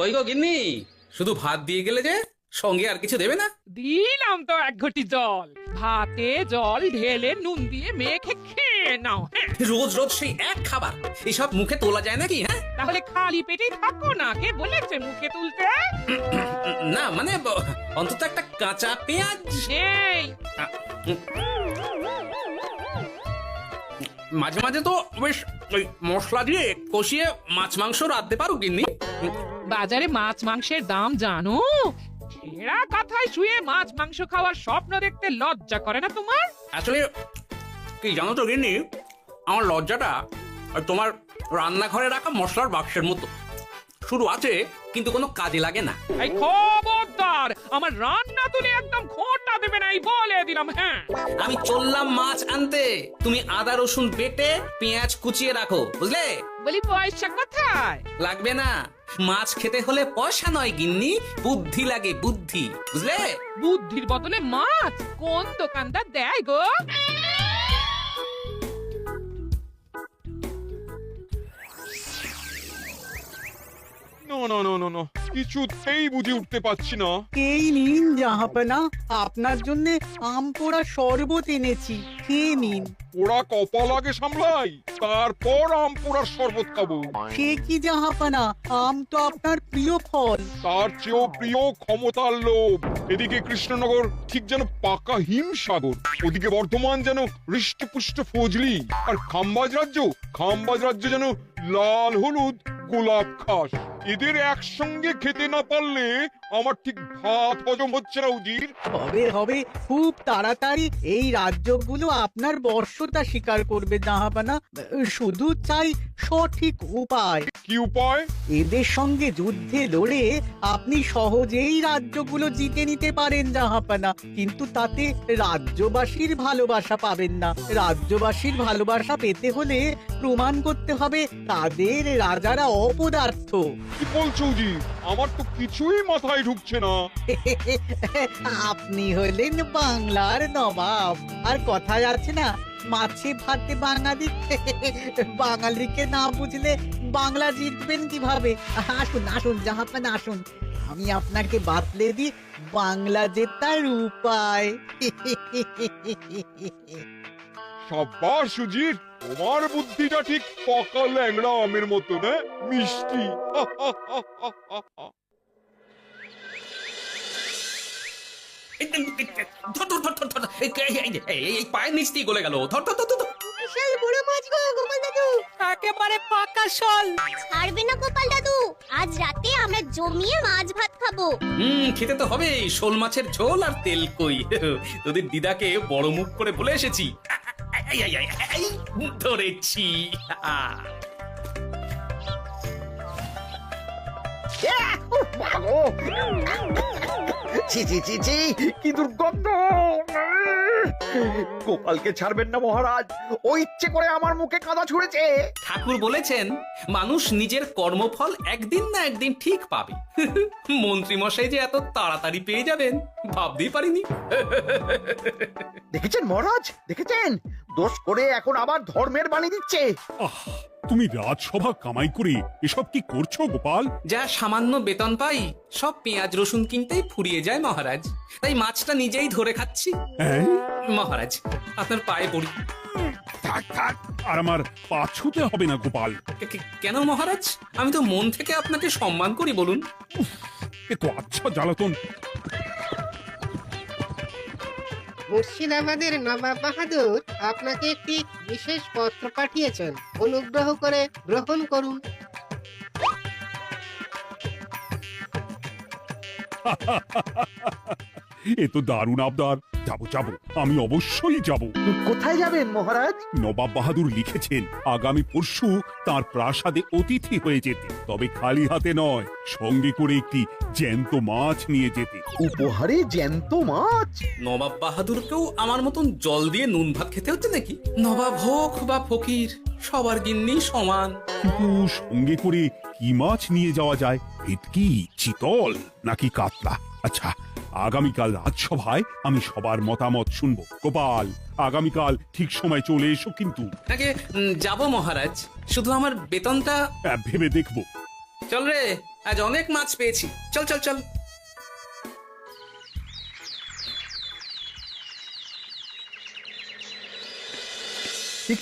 কই গো গিন্নি, শুধু ভাত দিয়ে গেলে যে, সঙ্গে আর কিছু দেবে না? দিলাম তো এক ঘটি জল, ভাতে জল ঢেলে নুন দিয়ে মেখে খেয়ে নাও। হ্যাঁ, রোজ রোজ সেই এক খাবার, এসব মুখে তোলা যায় নাকি? হ্যাঁ, তাহলে খালি পেটেই থাকো না, কে বলেছে মুখে তুলতে? না মানে অন্তত একটা কাঁচা পেঁয়াজ। এই মাঝে মাঝে তো বেশ ওই মশলা দিয়ে কষিয়ে মাছ মাংস রাঁধতে পারো গিন্নি। বাজারে মাছ মাংসের দাম জানো? ছেঁড়া কথায় শুয়ে মাছ মাংস খাওয়ার স্বপ্ন দেখতে লজ্জা করে না তোমার? আসলে কি জানো তো গিন্নি, আমার লজ্জাটা আর তোমার রান্নাঘরে রাখা মশলার বাক্সের মতো, শুরু আছে কিন্তু কোনো কাজে লাগে না। এই খবরদার, আমার রান্না তুলে একদম খোঁটা দেবে না, এই বলে দিলাম। হ্যাঁ, আমি চললাম মাছ আনতে, তুমি আদা রসুন বেটে পেঁয়াজ কুচিয়ে রাখো, বুঝলে? বলি পয়সা কোথায়? লাগবে না, মাছ খেতে হলে পয়সা নয় গিন্নি, বুদ্ধি লাগে, বুদ্ধি, বুঝলে? বুদ্ধির বদলে মাছ কোন দোকানদার দেয় গো? না, কিছুতেই বুঝে উঠতে পারছি না। এই নিন জাহাপনা, আপনার জন্য আম পোড়া শরবত এনেছি, খেয়ে নিন। ওরা কপাল আগে সামলাই, তারপর আম পোড়ার শরবত খাবো। সে কি জাহাপনা, আম তো আপনার প্রিয় ফল। তার চেয়েও প্রিয় ক্ষমতার লোভ। এদিকে কৃষ্ণনগর ঠিক যেন পাকা হিমসাগর, ওদিকে বর্ধমান যেন হৃষ্টপুষ্ট ফজলি, আর খাম্বাজ রাজ্য যেন লাল হলুদ গোলাপ ঘাস। এদের একসঙ্গে খেতে না পারলে আমার ঠিক ভাত হজম হচ্ছে না উজির। হবে খুব তাড়াতাড়ি এই রাজ্যগুলো আপনার বর্ষতা স্বীকার করবে জাহাপনা। শুধু চাই সঠিক উপায়। কি উপায়? এদের সঙ্গে যুদ্ধে লড়ে আপনি সহজেই রাজ্যগুলো জিতে নিতে পারেন জাহাপনা, কিন্তু তাতে রাজ্যবাসীর ভালোবাসা পাবেন না। রাজ্যবাসীর ভালোবাসা পেতে হলে প্রমাণ করতে হবে তাদের রাজারা অপদার্থ। কি বলছো উজির? আমার তো কিছুই মাথায় ঢুকছে না। আপনি হলেন বাংলার নবাব, আর কথায় আছে না, মাছে ভাতে বাঙালি। বাঙালিকে না বুঝলে বাংলা জিতবেন কিভাবে? আসুন জাহাপানা, আসুন, আমি আপনাকে বাতলে দিই বাংলা জেতার উপায়। সাব্বাস উজির, তোমার বুদ্ধিটা ঠিক পাকা ল্যাংড়া আমের মতো না, মিষ্টি। এই পায়ের নিচ দিয়ে গলে গেল, ধর ধর ধর ধর। বিশাল বড় মাছ গো গোপাল দাদু। একেবারে পাকা শোল। ছাড়বে না গোপাল দাদু, আজ রাতে আমরা জমিয়ে মাছ ভাত খাবো। খেতে তো হবে, শোল মাছের ঝোল আর তেল কই। তোদের দিদাকে বড় মুখ করে বলে এসেছি, ধরেছি। ছি ছি ছি ছি, কি দুর্গন্ধ! গোপালকে ছাড়বেন না মহারাজ, ও ইচ্ছে করে আমার মুখে কাদা ছুঁড়েছে। ঠাকুর বলেছেন মানুষ নিজের কর্মফল একদিন না একদিন ঠিক পাবে। মন্ত্রী মশাই যে এত তাড়াতাড়ি পেয়ে যাবেন ভাবতেই পারিনি। দেখেছেন মহারাজ, দেখেছেন? দোষ করে এখন আবার ধর্মের বাণী দিচ্ছে। তুমি রাজসভা কামাই করে এসব কি করছো গোপাল? যা সামান্য বেতন পাই সব পেঁয়াজ রসুন কিনতেই ফুরিয়ে যায় মহারাজ, তাই মাছটা নিজেই ধরে খাচ্ছি। হ্যাঁ? মহারাজ আপনার পায়ে পড়ি। থাক থাক, আর আমার পা ছুঁতে হবে না গোপাল। কেন মহারাজ? আমি তো মন থেকে আপনাকে সম্মান করি, বলুন। এ তো আচ্ছা জ্বালাতন। মুর্শিদাবাদের নবাব বাহাদুর আপনাকে একটি বিশেষ পত্র পাঠিয়েছেন, অনুগ্রহ করে গ্রহণ করুন। এ তো দারুণ আবদার। যাবো, আমি অবশ্যই যাব। কোথায় যাবেন মহারাজ? নবাব বাহাদুর লিখেছেন আগামী পরশু তার প্রাসাদে অতিথি হয়ে যেতে, তবে খালি হাতে নয়, সঙ্গে করে একটি জ্যান্ত মাছ নিয়ে যেতে। উপহারে জ্যান্ত মাছ? নবাব বাহাদুরকেও আমার মতন জল দিয়ে নুন ভাত খেতে হচ্ছে নাকি? নবাব হোক বা ফকির, সবার গিন্নি সমান। কিন্তু সঙ্গে করে কি মাছ নিয়ে যাওয়া যায়? ভেটকি, চিতল নাকি কাতলা? আচ্ছা, আগামীকাল রাজসভায় আমি সবার মতামত শুনবো। গোপাল, আগামীকাল ঠিক সময় চলে এসো কিন্তু। নাকি যাব মহারাজ, শুধু আমার বেতনটা ভেবে দেখবো। চল রে। আজ অনেক মাছ পেয়েছি। চল চল চল।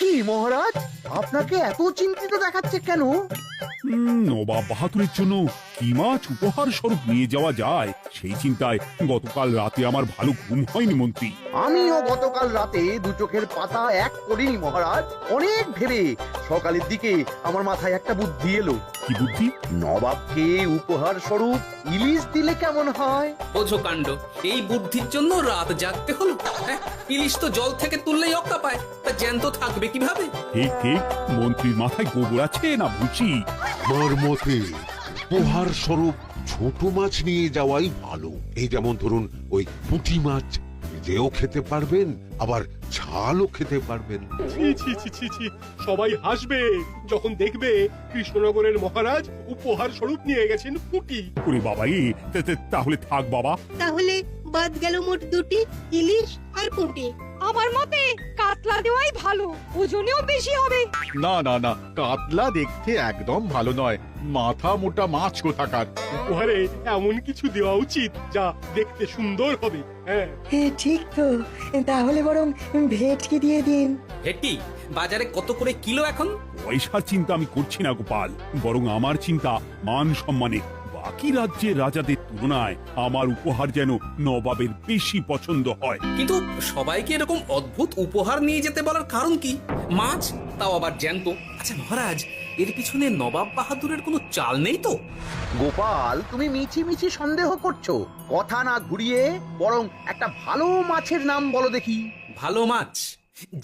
কি মহারাজ, আপনাকে এত চিন্তিত দেখাচ্ছে কেন? নবাব বাহাদুরের জন্য কি মাছ উপহার স্বরূপ নিয়ে যাওয়া যায় সেই চিন্তায় গতকাল রাতে আমার ভালো ঘুম হয়নি মন্ত্রী। আমিও গতকাল রাতে দু চোখের পাতা এক করিনি মহারাজ। অনেক ভেবে সকালের দিকে আমার মাথায় একটা বুদ্ধি এলো। কি বুদ্ধি? নবাবকে উপহার স্বরূপ ইলিশ দিলে কেমন হয়? বোঝো কাণ্ড, এই বুদ্ধির জন্য রাত জাগতে হলো। হ্যাঁ, ইলিশ তো জল থেকে তুললেই অক্কা পায়, তা জ্যান্ত থাকবে কিভাবে? ঠিক ঠিক, মন্ত্রীর মাথায় গোবর আছে না বুঝি। আমার মতে উপহার স্বরূপ ছোট মাছ নিয়ে যাওয়াই ভালো। এই যেমন ধরুন ওই পুঁটি মাছ, নিজেও খেতে পারবেন আবার ঝালও খেতে পারবেন। ছি ছি ছি ছি ছি, সবাই হাসবে যখন দেখবে কৃষ্ণনগরের মহারাজ উপহার স্বরূপ নিয়ে গেছেন পুঁটি। ওরে বাবা, তাহলে থাক বাবা। তাহলে বাদ গেল মোট দুটি, ইলিশ আর পুঁটি। আমার মতে কাতলা দেওয়াই ভালো, ওজনেও বেশি হবে। না না না, কাতলা দেখতে একদম ভালো নয়, মাথা মোটা মাছ কোথাকার। উপহারে এমন কিছু দেওয়া উচিত যা দেখতে সুন্দর হবে। হ্যাঁ, ঠিক তো, তাহলে বরং ভেটকি দিয়ে দিন। ভেটকি বাজারে কত করে কিলো এখন? পয়সার চিন্তা আমি করছি না গোপাল, বরং আমার চিন্তা মান সম্মানের। বাকি রাজ্যের রাজাদের তুলনায় আমার উপহার যেন নবাবের বেশি পছন্দ হয়। কিন্তু সবাইকে এরকম অদ্ভুত উপহার নিয়ে যেতে বলার কারণ কি? মাছ, তাও আবার জ্যান্ত। আচ্ছা মহারাজ, এর পিছনে নবাব বাহাদুরের কোনো চাল নেই তো? গোপাল, তুমি মিছি মিছি সন্দেহ করছো। কথা না ঘুরিয়ে বরং একটা ভালো মাছের নাম বলো দেখি। ভালো মাছ?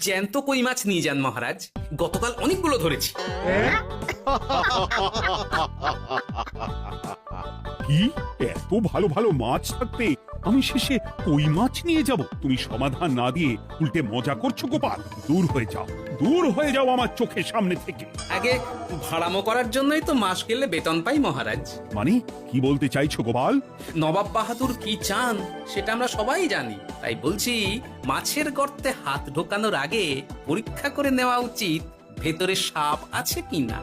জ্যান্ত কই মাছ নিয়ে যান মহারাজ, গতকাল অনেকগুলো ধরেছি। কি, এত ভালো ভালো মাছ থাকতে আমি শেষে কই মাছ নিয়ে যাব? তুমি সমাধান না দিয়ে উল্টে মজা করছো গোপাল। দূর হয়ে যাও, দূর হয়ে যাও আমার চোখের সামনে থেকে। আগে ভাড়ামো করার জন্যই তো মাস গেলে বেতন পাই মহারাজ। মানে কি বলতে চাইছো গোপাল? নবাব বাহাদুর কি চান সেটা আমরা সবাই জানি, তাই বলছি মাছের গর্তে হাত ঢোকানোর আগে পরীক্ষা করে নেওয়া উচিত ভেতরে সাপ আছে কিনা।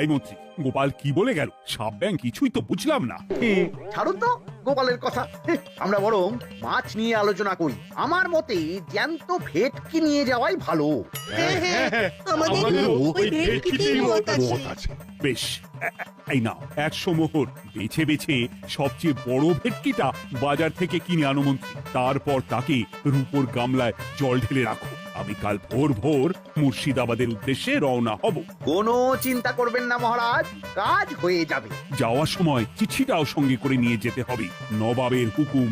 এই মন্ত্রী, গোপাল কি বলে গেল? সাপ ব্যাং কিছুই তো বুঝলাম না। ছাড়ুন তো গোপালের কথা, আমরা বরং মাছ নিয়ে আলোচনা করি। আমার মতে জ্যান্ত ভেটকি নিয়ে যাওয়াই ভালো। আমাদেরও ওই ভেটকিতেই মত আছে। বেশ, এই নাও 100 মোহর। বেছে বেছে সবচেয়ে বড় ভেটকিটা বাজার থেকে কিনে আনো মন্ত্রী। তারপর তাকে রূপোর গামলায় জল ঢেলে রাখো। আমি কাল ভোর ভোর মুর্শিদাবাদের উদ্দেশ্যে রওনা হব। কোনো চিন্তা করবেন না মহারাজ, কাজ হয়ে যাবে। যাওয়ার সময় চিঠিটাও সঙ্গে করে নিয়ে যেতে হবে। নবাবের হুকুম।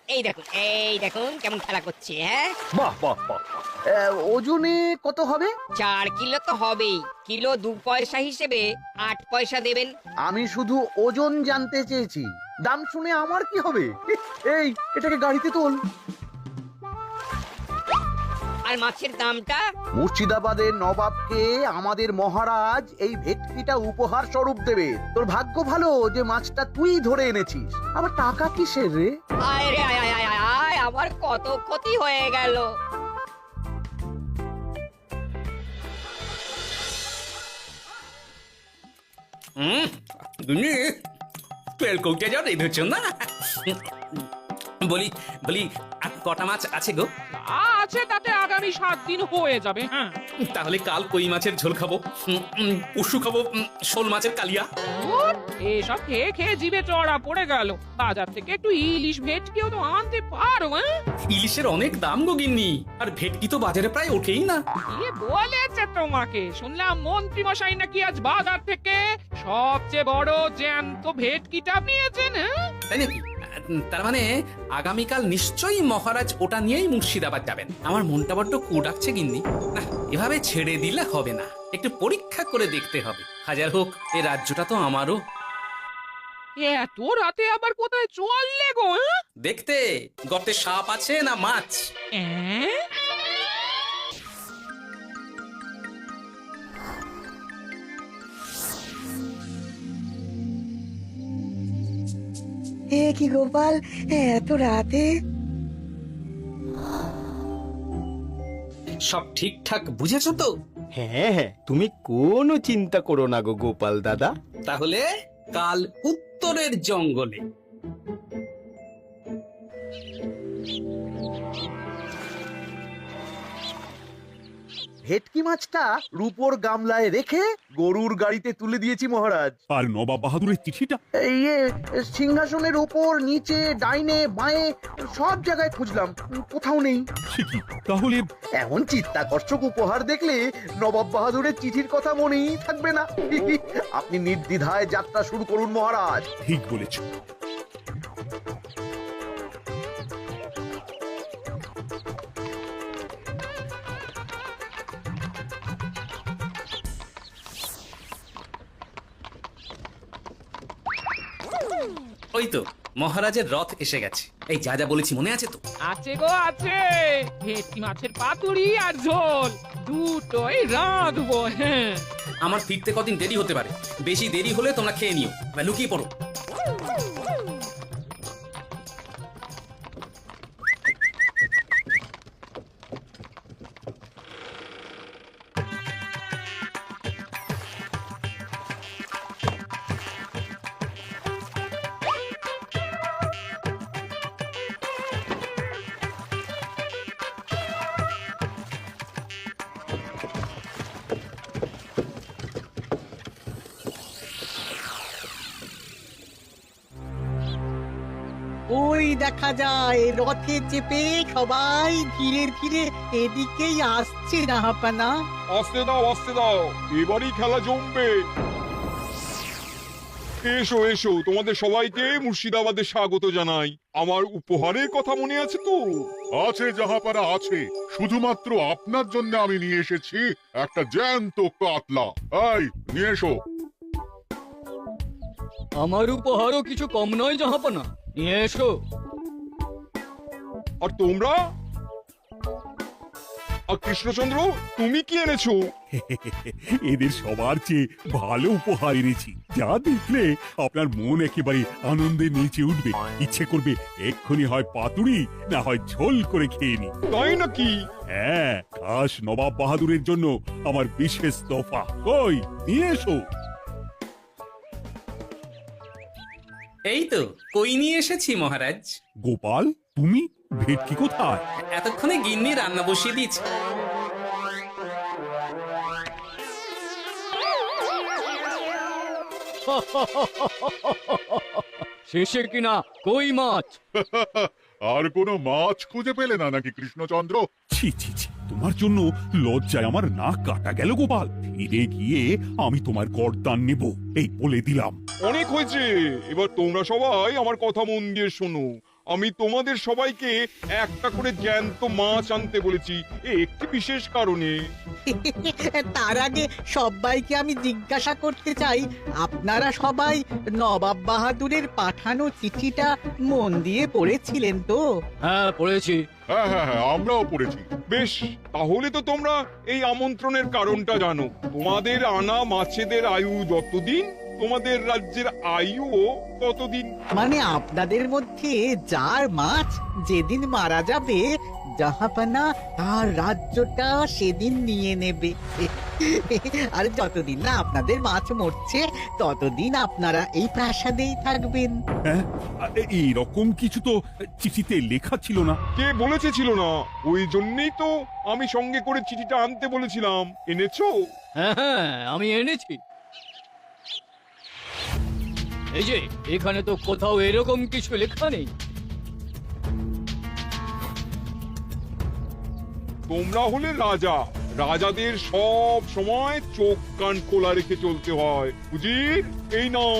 এই দেখুন কেমন খেলা করছে। হ্যাঁ, বাহ বাহ বাহ। ওজনে কত হবে? 4 কিলো তো হবেই। কিলো 2 পয়সা হিসেবে 8 পয়সা দেবেন। আমি শুধু ওজন জানতে চেয়েছি, দাম শুনে আমার কি হবে? এই, এটাকে গাড়িতে তোল। আর মাছের দামটা? মুর্শিদাবাদের নবাবকে আমাদের মহারাজ এই ভেটকিটা উপহার স্বরূপ দেবে। তোর ভাগ্য ভালো যে মাছটা তুই ধরে এনেছিস। আবার টাকা কিসের রে? আয় রে আয় আয় আয় আয় আয়, আমার কত ক্ষতি হয়ে গেল। তুমি তেল কৌটে যাও রেঁধেছ না? বলি বলি আর কটা মাছ আছে গো? আছে, তাতে আগামী 7 দিন হয়ে যাবে। হ্যাঁ, তাহলে কাল কই মাছের ঝোল খাবো, পরশু খাবো শোল মাছের কালিয়া। এসব খেয়ে খেয়ে জিভে চড়া পড়ে গেল। বাজার থেকে একটু ইলিশ ভেটকিও তো আনতে পারো। হ্যাঁ, ইলিশের অনেক দাম গো গিন্নি, আর ভেটকি তো বাজারে প্রায় ওঠেই না। কে বলেছে তোমাকে? শুনলাম মন্ত্রী মশাই নাকি আজ বাজার থেকে সবচেয়ে বড় জ্যান্ত ভেটকিটা নিয়েছেন। হ্যাঁ, তাই নাকি? তার মানে আগামীকাল নিশ্চয়ই মহারাজ ওটা নিয়েই মুর্শিদাবাদ যাবেন। আমার মনটা বড্ড কু ডাকছে গিন্নি। না, এভাবে ছেড়ে দিলে হবে না, একটু পরীক্ষা করে দেখতে হবে। হাজার হোক এ রাজ্যটা তো আমারও। এত রাতে আবার কোথায় চললে গো? হ্যাঁ? দেখতে গর্তে সাপ আছে না মাছ। অ্যাঁ? কি গোপাল, এত রাতে? সব ঠিকঠাক বুঝেছো তো? হ্যাঁ হ্যাঁ, তুমি কোনো চিন্তা করো না গো গোপাল দাদা। তাহলে কাল উত্তরের জঙ্গলে। ভেটকি মাছটা রূপোর গামলায় রেখে গরুর গাড়িতে তুলে দিয়েছি মহারাজ। আর নবাব বাহাদুরের চিঠিটা? ইয়ে সিংহাসনের ওপর নিচে ডাইনে বাঁয়ে সব জায়গায় খুঁজলাম, কোথাও নেই। সে কি, তাহলে? এমন চিত্তাকর্ষক উপহার দেখলে নবাব বাহাদুরের চিঠির কথা মনেই থাকবে না। আপনি নির্দ্বিধায় যাত্রা শুরু করুন মহারাজ। ঠিক বলেছ। ওই তো মহারাজের রথ এসে গেছে। এই যা যা বলেছি মনে আছে তো? আছে গো আছে, ভেটকি মাছের পাতুরি আর ঝোল দুটোই রাঁধবো। হ্যাঁ, আমার ফিরতে কদিন দেরি হতে পারে, বেশি দেরি হলে তোমরা খেয়ে নিও বা লুকিয়ে পড়ো। ওই দেখা যায় রথে চেপে সবাই ধীরে ধীরে এদিকেই আসছে জাহাপানা। আসতে দাও আসতে দাও, এবারই খেলা জমবে। এসো এসো, তোমাদের সবাইকে মুর্শিদাবাদে স্বাগত জানাই। আমার উপহারের কথা মনে আছে তো? আছে জাহাপানা আছে, শুধুমাত্র আপনার জন্য আমি নিয়ে এসেছি একটা জ্যান্ত কাতলা। এই নিয়ে এসো। আমার উপহারও কিছু কম নয় জাহাপানা, নিয়ে এসো। আর তোমরা? আর কৃষ্ণচন্দ্র, তুমি কি এনেছো? এদের সবার চেয়ে ভালো উপহার এনেছি, যা দেখলে আপনার মন একেবারে আনন্দে নেচে উঠবে। ইচ্ছে করবে এক্ষুনি হয় পাতুরি না হয় ঝোল করে খেয়ে নি। তাই নাকি? হ্যাঁ, খাস নবাব বাহাদুরের জন্য আমার বিশেষ তোফা। কই, নিয়ে এসো। এই তো কই নিয়ে এসেছি মহারাজ। গোপাল, তুমি? ভেটকি কোথায়? এতক্ষণে গিন্নি রান্না বসিয়ে দিয়েছে। শেষে কিনা কই মাছ। আর কোনো মাছ খুঁজে পেলে না নাকি কৃষ্ণচন্দ্র? ছি ছি ছি, তোমার জন্য লজ্জায় আমার নাক কাটা গেল গোপাল। ফিরে গিয়ে আমি তোমার গর্দান নেব, এই বলে দিলাম। অনেক হয়েছে, এবার তোমরা সবাই আমার কথা মন দিয়ে শোনো। আমি তোমাদের সবাইকে একটা করে জ্যান্ত মাছ আনতে বলেছি একটি বিশেষ কারণে। তার আগে সবাইকে আমি জিজ্ঞাসা করতে চাই, আপনারা সবাই নবাব বাহাদুরের পাঠানো চিঠিটা মন দিয়ে পড়েছিলেন তো? হ্যাঁ পড়েছি। হ্যাঁ হ্যাঁ হ্যাঁ, আমরাও পড়েছি। বেশ, তাহলে তো তোমরা এই আমন্ত্রণের কারণটা জানো। তোমাদের আনা মাছেদের আয়ু যতদিন, তোমাদের রাজ্যের আয়ুও ততদিন। মানে আপনাদের মধ্যে যার মাছ যেদিন মারা যাবে, জাহাপানা তার রাজ্যটা সেদিন নিয়ে নেবে। আর যতদিন না আপনাদের মাছ মরছে, ততদিন আপনারা এই প্রাসাদেই থাকবেন। হ্যাঁ, এইরকম কিছু তো চিঠিতে লেখা ছিল না। কে বলেছে ছিল না? ওই জন্যই তো আমি সঙ্গে করে চিঠিটা আনতে বলেছিলাম। এনেছো? হ্যাঁ হ্যাঁ, আমি এনেছি। এই যে এখানে তো কোথাও এরকম কিছু লেখা নেই। তোমরা হলে রাজা, রাজাদের সব সময় চোখ কান খোলা রেখে চলতে হয়। উজির, এই নাও।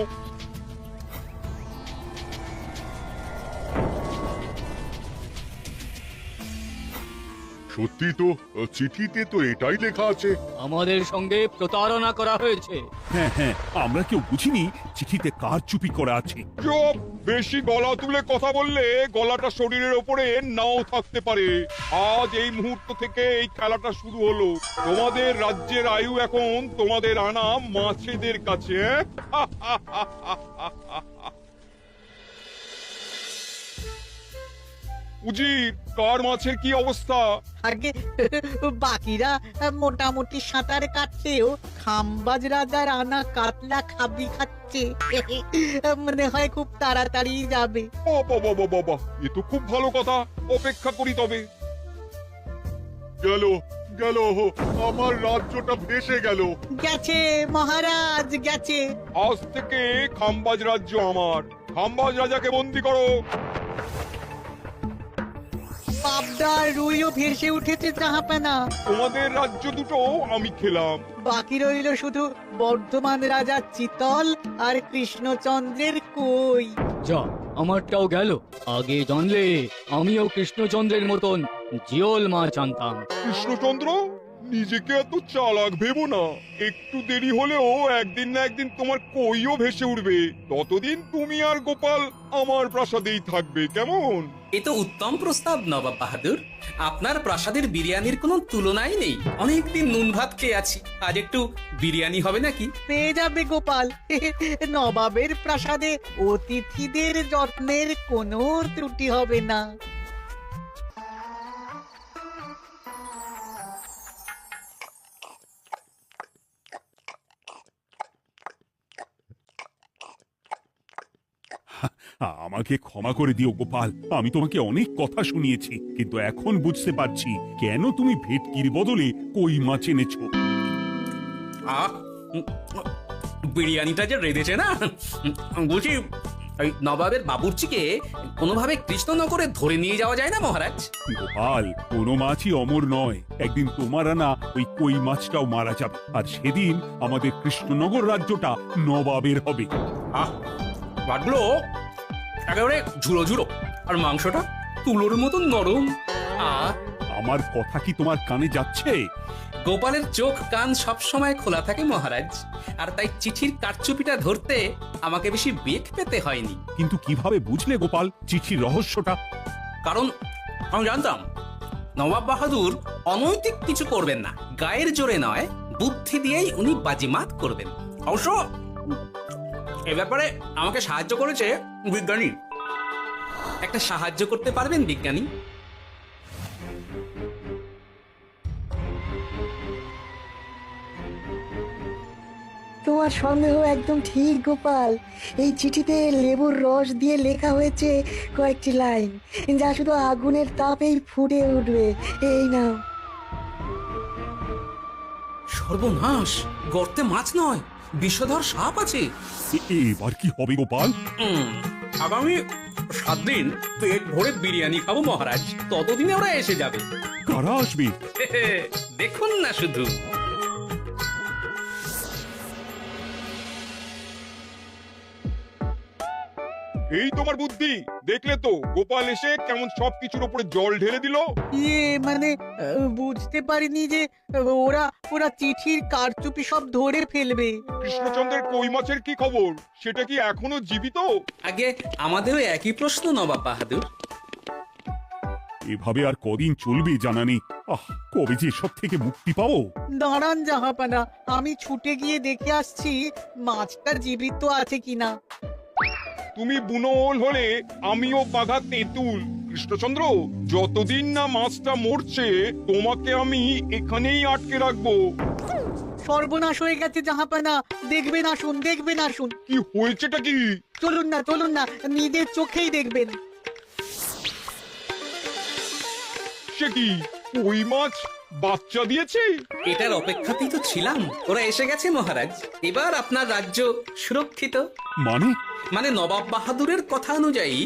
সত্যি তো, চিঠিতে তো এটাই লেখা আছে। আমাদের সঙ্গে প্রতারণা করা হয়েছে। হ্যাঁ হ্যাঁ, আমরা কেউ বুঝিনি চিঠিতে কার চুপি করা আছে। চুপ! বেশি গলা তুলে কথা বললে গলাটা শরীরের ওপরে নাও থাকতে পারে। আজ এই মুহূর্ত থেকে এই খেলাটা শুরু হলো। তোমাদের রাজ্যের আয়ু এখন তোমাদের আনা মাছেদের কাছে। উজির, কার মাছের কি অবস্থা? আগে বাকিরা মোটামুটি সাঁতার কাটছেও খাম্বাজ রাজার আনা কাতলা খাবি খাচ্ছে। মনে হয় খুব তাড়াতাড়ি যাবে। বাবা বাবা, এ তো খুব ভালো কথা। অপেক্ষা করি তবে। গেল গেল, আমার রাজ্যটা ভেসে গেল। গেছে মহারাজ, গেছে। আজ থেকে খাম্বাজ রাজ্য আমার। খাম্বাজ রাজাকে বন্দি করো। পাবদার রুইও ভেসে উঠেছে জাহাপানা। তোমাদের রাজ্য দুটো আমি খেলাম। বাকি রইল শুধু বর্ধমান রাজা চিতল আর কৃষ্ণচন্দ্রের কই। যা, আমারটাও গেল। আগে জানলে আমিও কৃষ্ণচন্দ্রের মতন জিওল মাছ আনতাম। কৃষ্ণচন্দ্র, নিজেকে এত চালাক ভেবো না। একটু দেরি হলেও একদিন না একদিন তোমার কইও ভেসে উঠবে। ততদিন তুমি আর গোপাল আমার প্রাসাদেই থাকবে, কেমন? এ তো উত্তম প্রস্তাব নবাব বাহাদুর। আপনার প্রাসাদের বিরিয়ানির কোনো তুলনাই নেই। অনেকদিন নুন ভাত খেয়ে আছি, আজ একটু বিরিয়ানি হবে নাকি? পেয়ে যাবে গোপাল। নবাবের প্রাসাদে অতিথিদের যত্নের কোনো ত্রুটি হবে না। আমাকে ক্ষমা করে দিও গোপাল, আমি তোমাকে অনেক কথা শুনিয়েছি, কিন্তু এখন বুঝতে পারছি কেন তুমি ভেটকির বদলে কই মাছ এনেছো। আহ, বিরিয়ানিটা যে রেঁধেছে না, বলছি এই নবাবের বাবুর্চিকে কোনোভাবে কৃষ্ণনগরে ধরে নিয়ে যাওয়া যায় না মহারাজ? গোপাল, কোনো মাছই অমর নয়। একদিন তোমার আনা ওই কই মাছটাও মারা যাবে, আর সেদিন আমাদের কৃষ্ণনগর রাজ্যটা নবাবের হবে। আহ, মাছগুলো একেবারে ঝুড়ো ঝুড়ো, আর মাংসটা তুলোর মতন নরম। আমার কথা কি তোমার কানে যাচ্ছে? গোপালের চোখ কান সবসময় খোলা থাকে মহারাজ, আর তাই চিঠির কারচুপিটা ধরতে আমাকে বেশি বেগ পেতে হয়নি। কিন্তু কিভাবে বুঝলে গোপাল চিঠির রহস্যটা? কারণ আমি জানতাম নবাব বাহাদুর অনৈতিক কিছু করবেন না। গায়ের জোরে নয়, বুদ্ধি দিয়েই উনি বাজিমাত করবেন। অবশ্য এ ব্যাপারে আমাকে সাহায্য করেছে বিজ্ঞানী। একটা সাহায্য করতে পারবেন বিজ্ঞানী? তোমার সন্দেহ একদম ঠিক গোপাল। এই চিঠিতে লেবুর রস দিয়ে লেখা হয়েছে কয়েকটি লাইন, যা শুধু আগুনের তাপেই ফুটে উঠবে। এই নাও। সর্বনাশ! গর্তে মাছ নয়, বিষধর সাপ আছে। এবার কি হবে গোপাল? আগামী 7 দিন পেট ভরে বিরিয়ানি খাবো মহারাজ। ততদিনে ওরা এসে যাবে। কারা আসবে? দেখুন না শুধু। এই তোমার বুদ্ধি দেখলে তো, গোপাল এসে কেমন সবকিছুর উপরে জল ঢেলে দিল। মানে বুঝতে পারিনি যে ওরা ওরা চিঠির কারচুপি সব ধরে ফেলবে। কৃষ্ণচন্দ্রের কই মাছের কি খবর? সেটা কি এখনো জীবিত? আগে আমাদেরও একই প্রশ্ন নবাব বাহাদুর। এভাবে আর কদিন চলবে জানা নেই। কবে যে সব থেকে মুক্তি পাবো। দাঁড়ান জাহাপানা, আমি ছুটে গিয়ে দেখে আসছি মাছটা জীবিত আছে কিনা। তুমি বুনোল হলে আমিও বাঘা তেঁতুল। কৃষ্ণচন্দ্র, যতদিন না মাছটা মরছে তোমাকে আমি এখানেই আটকে রাখবো। সর্বনাশ হয়ে গেছে জাহাপানা, দেখবেন আসুন, দেখবেন আসুন। কি হয়েছেটা কি? চলুন না, নিজের চোখেই দেখবেন। সে কি, কই মাছ বাচ্চা দিয়েছে? এটার অপেক্ষাতেই তো ছিলাম। ওরা এসে গেছে মহারাজ। এবার আপনার রাজ্য সুরক্ষিত। মানে নবাব বাহাদুরের কথা অনুযায়ী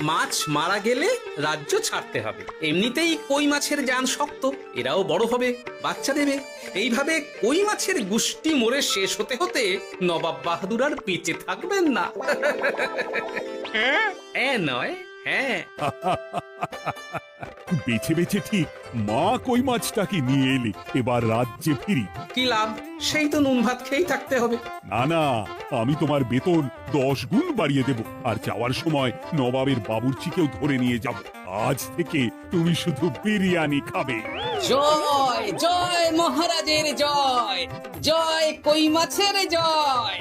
মাছ মারা গেলে রাজ্য ছাড়তে হবে। এমনিতেই কই মাছের জান শক্ত, এরাও বড় হবে, বাচ্চা দেবে। এইভাবে কই মাছের গুষ্টি মরে শেষ হতে হতে নবাব বাহাদুর আর বেঁচে থাকবেন না। নয়, হ্যাঁ। বেছে বেছে ঠিক মা কই মাছটাকে নিয়ে এলে। এবার রাজ্যে ফিরি। কি লাভ? সেই তো নুন ভাত খেয়েই থাকতে হবে। না, আমি তোমার বেতন 10 গুণ বাড়িয়ে দেব, আর যাওয়ার সময় নবাবের বাবুর্চিকেও ধরে নিয়ে যাব। আজ থেকে তুমি শুধু বিরিয়ানি খাবে। জয় জয় মহারাজের জয়, জয় কই মাছের জয়।